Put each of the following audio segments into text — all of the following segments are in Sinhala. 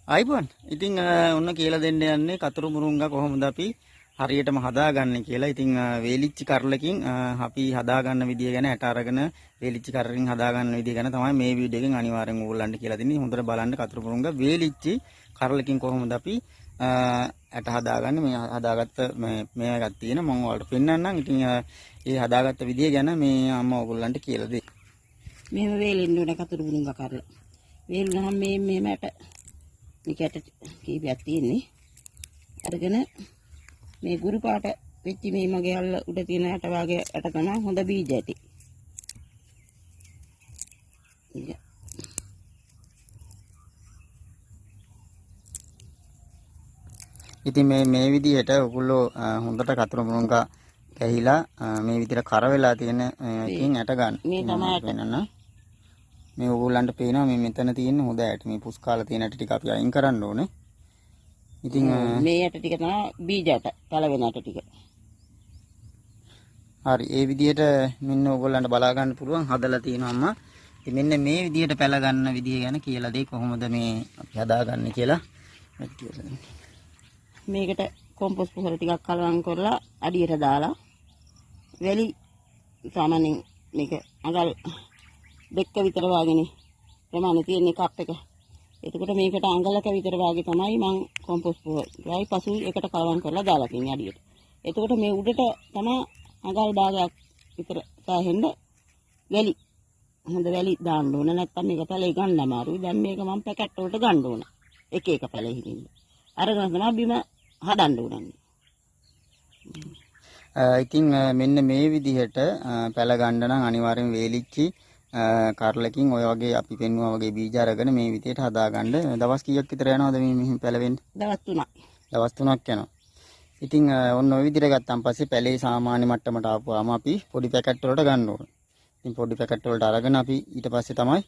ආයිබෝන්. ඉතින් ඔන්න කියලා දෙන්න යන්නේ කතුරු මුරුංගා කොහොමද අපි හරියටම හදාගන්නේ කියලා. ඉතින් වේලිච්ච කරලකින් අපි හදාගන්න විදිය ගැන ඇට අරගෙන වේලිච්ච කරලින් හදාගන්න විදිය ගැන තමයි මේ වීඩියෝ එකෙන් අනිවාර්යෙන් ඕගොල්ලන්ට කියලා දෙන්නේ. හොඳට බලන්න කතුරු මුරුංගා වේලිච්ච කරලකින් කොහොමද අපි ඇට හදාගන්නේ. මේ හදාගත්ත මේ එකක් තියෙන මම ඔයාලට පෙන්නන්නම්. ඉතින් ඒ හදාගත්ත විදිය ගැන මේ අම්මා ඔයගොල්ලන්ට කියලා දෙයි. මෙහෙම වේලෙන්න ඕන කතුරු මුරුංගා කරලා. වේලුනහම මෙහෙම ඇට මේකට කීපයක් තියෙන්නේ. අරගෙන මේ ගුරු පාට වෙච්ච මේ මගේ අල්ල උඩ තියෙන ඇට වාගේ ඇට තමයි හොඳ බීජ ඇටි. ඉතින් මේ විදිහට ඔයගොල්ලෝ හොඳට කතුරු මුරුංගා කැහිලා මේ විදිහට කර වෙලා තියෙන එකකින් ඇට ගන්න. මේ තමයි ඇට. මේ ඔයගොල්ලන්ට පේනවා මේ මෙතන තියෙන හොඳ ඇට. මේ පුස්කාලා තියෙන ඇට ටික අපි අයින් කරන්න ඕනේ. ඉතින් මේ ඇට ටික තමයි බීජ ඇට, පළවෙනි ඇට ටික. හරි. ඒ විදිහට මෙන්න ඔයගොල්ලන්ට බලා ගන්න පුළුවන් හදලා තියෙනවා අම්මා. ඉතින් මෙන්න මේ විදිහට පැල ගන්න විදිය ගැන කියලා දෙයි කොහොමද මේ අපි හදාගන්නේ කියලා. මේකට කොම්පෝස්ට් පොහොර ටිකක් කලවම් කරලා අඩියට දාලා වැලි සාමාන්‍යයෙන් මේක අඟල් දෙක විතර වාගෙන ප්‍රමාණය තියෙන කප් එක. එතකොට මේකට අඟලක විතර වාගේ තමයි මම කොම්පෝස්ට් පොහොරයි පසු එකට කලවම් කරලා දාලා තියෙන්නේ අඩියට. එතකොට මේ උඩට තමයි අඟල් භාගයක් විතර සාහෙන්න වැලි හොඳ වැලි දාන්න ඕන. නැත්නම් මේක පැලේ ගන්න අමාරුයි. දැන් මේක මම පැකට් වලට ගන්න ඕන. එක එක පැලේ හිටින්න. අරගෙන තමයි බිම හදන්න ඕනන්නේ. ඉතින් මෙන්න මේ විදිහට පැල ගන්න නම් අනිවාර්යෙන් වේලිච්චි කරලකින් ඔය වගේ අපි පෙන්නුවා වගේ බීජ අරගෙන මේ විදිහට හදාගන්න. දවස් කීයක් විතර යනවද මේ මෙහෙම පැලවෙන්න? දවස් 3ක්. දවස් 3ක් යනවා. ඉතින් ඔන්න ඔය විදිහට ගත්තාන් පස්සේ පැලේ සාමාන්‍ය මට්ටමට ආපුවාම අපි පොඩි පැකට් වලට ගන්න ඕනේ. ඉතින් පොඩි පැකට් වලට අරගෙන අපි ඊට පස්සේ තමයි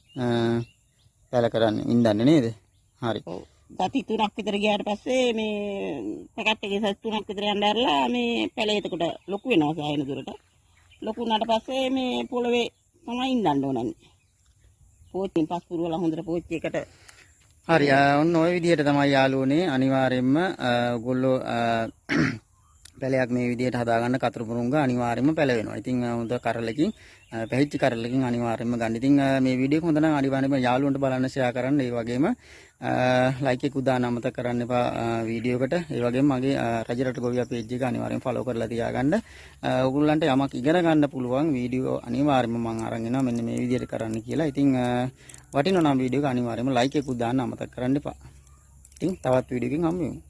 පැල කරන්නේ ඉඳන්නේ නේද? හරි. ඔව්. ගති 3ක් විතර ගියාට පස්සේ මේ පැකට් එකේ සයිස් 3ක් විතර යන්න ඇරලා මේ පැලේ එතකොට ලොකු වෙනවා සායන දුරට. ලොකු වුණාට පස්සේ මේ පොළවේ තමයි ඉඳන්න ඕනන්නේ. පෝච්චියෙන් පස්පුරු වල හොඳට පෝච්චි එකට හරි. ඔන්න ඔය විදිහට තමයි යාළුවනේ අනිවාර්යෙන්ම ඔයගොල්ලෝ පැලයක් මේ විදිහට හදාගන්න කතුරු මුරුංගා අනිවාර්යෙන්ම පැල වෙනවා. ඉතින් හොඳ කරලකින් පැහිච්ච කරලකින් අනිවාර්යෙන්ම ගන්න. ඉතින් මේ වීඩියෝ එක හොඳ නම් අනිවාර්යෙන්ම යාළුවන්ට බලන්න ෂෙයා කරන්න. ඒ වගේම ලයික් එක උදාන අමතක කරන්න එපා වීඩියෝ එකට. ඒ වගේම මගේ රජරට ගොවියා පේජ් එක අනිවාර්යෙන් ෆලෝ කරලා තියාගන්න. ඔයගොල්ලන්ට යමක් ඉගෙන ගන්න පුළුවන් වීඩියෝ අනිවාර්යෙන්ම මම අරන් එනවා මෙන්න මේ විදිහට කරන්න කියලා. ඉතින් වටිනවා නම් වීඩියෝ එක අනිවාර්යෙන්ම ලයික් එක උදාන්න අමතක කරන්න එපා. ඉතින් තවත් වීඩියෝ එකකින් හම්බ වෙමු.